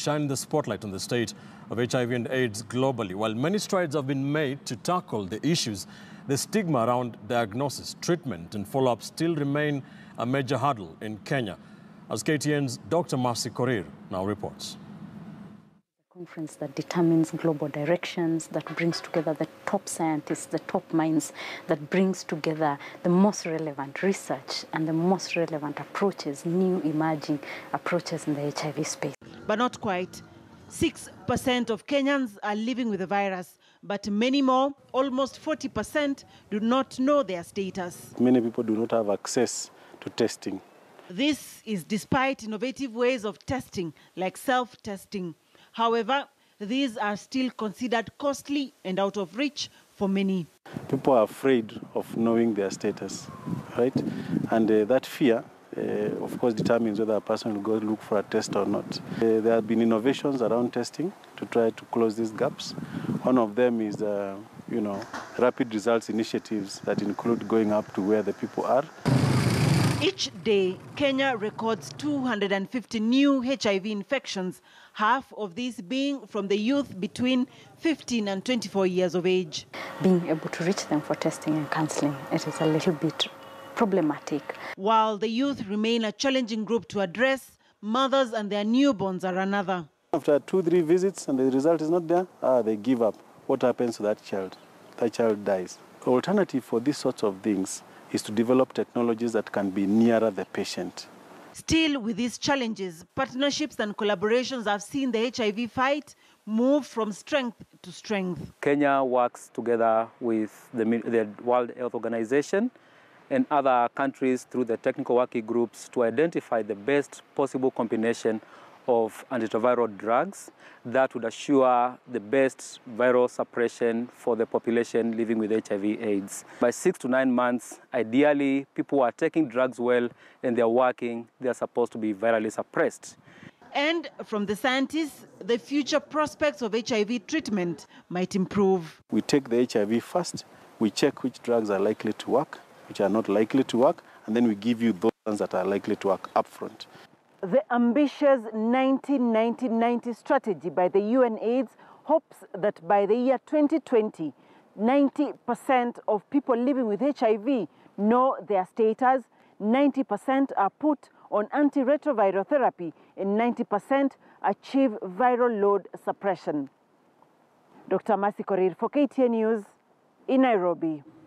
shine the spotlight on the state of HIV and AIDS globally. While many strides have been made to tackle the issues, the stigma around diagnosis, treatment and follow-up still remain a major hurdle in Kenya, as KTN's Dr. Mercy Korir now reports. Conference that determines global directions, that brings together the top scientists, the top minds, that brings together the most relevant research and the most relevant approaches, new emerging approaches in the HIV space. But not quite. 6% of Kenyans are living with the virus, but many more, almost 40%, do not know their status. Many people do not have access to testing. This is despite innovative ways of testing, like self-testing. However, these are still considered costly and out of reach for many. People are afraid of knowing their status, right? And that fear, of course, determines whether a person will go look for a test or not. There have been innovations around testing to try to close these gaps. One of them is, rapid results initiatives that include going up to where the people are. Each day, Kenya records 250 new HIV infections, half of these being from the youth between 15 and 24 years of age. Being able to reach them for testing and counseling, it is a little bit problematic. While the youth remain a challenging group to address, mothers and their newborns are another. After 2-3 visits and the result is not there, they give up. What happens to that child? That child dies. The alternative for these sorts of things is to develop technologies that can be nearer the patient. Still, with these challenges, partnerships and collaborations have seen the HIV fight move from strength to strength. Kenya works together with the World Health Organization and other countries through the technical working groups to identify the best possible combination of antiretroviral drugs that would assure the best viral suppression for the population living with HIV/AIDS. By 6 to 9 months, ideally, people are taking drugs well and they're working, they're supposed to be virally suppressed. And from the scientists, the future prospects of HIV treatment might improve. We take the HIV first, we check which drugs are likely to work, which are not likely to work, and then we give you those ones that are likely to work upfront. The ambitious 1990 strategy by the UNAIDS hopes that by the year 2020, 90% of people living with HIV know their status, 90% are put on antiretroviral therapy, and 90% achieve viral load suppression. Dr. Mercy Korir for KTN News in Nairobi.